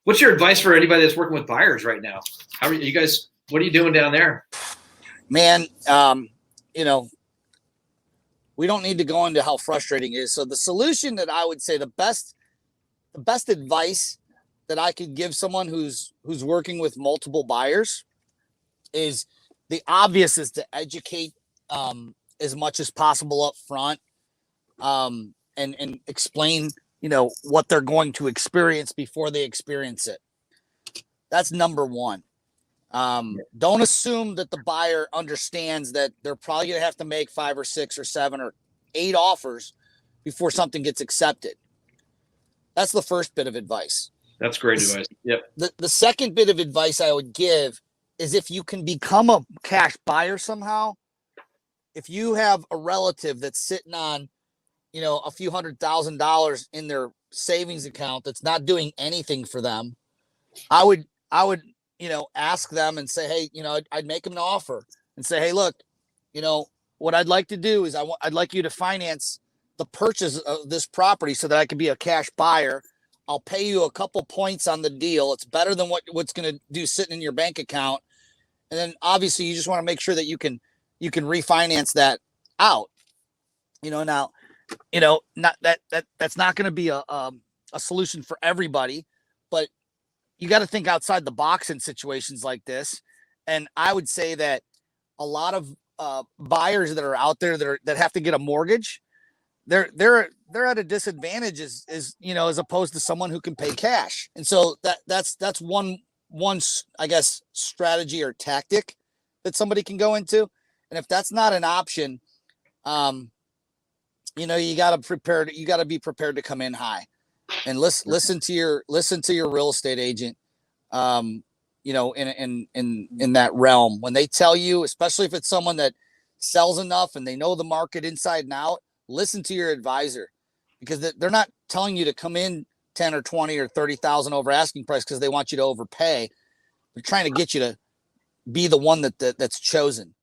What's your advice for anybody that's working with buyers right now? How are you guys? What are you doing down there? Man, we don't need to go into how frustrating it is. So the solution that I would say the best advice that I could give someone who's working with multiple buyers is the obvious is to educate as much as possible up front and explain, what they're going to experience before they experience it. That's number one. Don't assume that the buyer understands that they're probably going to have to make 5 or 6 or 7 or 8 offers before something gets accepted. That's the first bit of advice. That's great advice. Yep. The second bit of advice I would give is if you can become a cash buyer somehow, if you have a relative that's sitting on, a few $100,000 in their savings account that's not doing anything for them, I would ask them and say, hey, I'd make them an offer and say, hey, look, what I'd like to do is I'd like you to finance the purchase of this property so that I can be a cash buyer. I'll pay you a couple points on the deal. It's better than what's going to do sitting in your bank account. And then obviously you just want to make sure that you can refinance that out, now, not that's not going to be a solution for everybody, but you got to think outside the box in situations like this. And I would say that a lot of buyers that are out there that have to get a mortgage, they're at a disadvantage as opposed to someone who can pay cash. And so that's one I guess strategy or tactic that somebody can go into. And if that's not an option, you got to be prepared to come in high and listen to your real estate agent. In that realm, when they tell you, especially if it's someone that sells enough and they know the market inside and out, listen to your advisor, because they're not telling you to come in 10 or 20 or 30,000 over asking price because they want you to overpay. They're trying to get you to be the one that's chosen.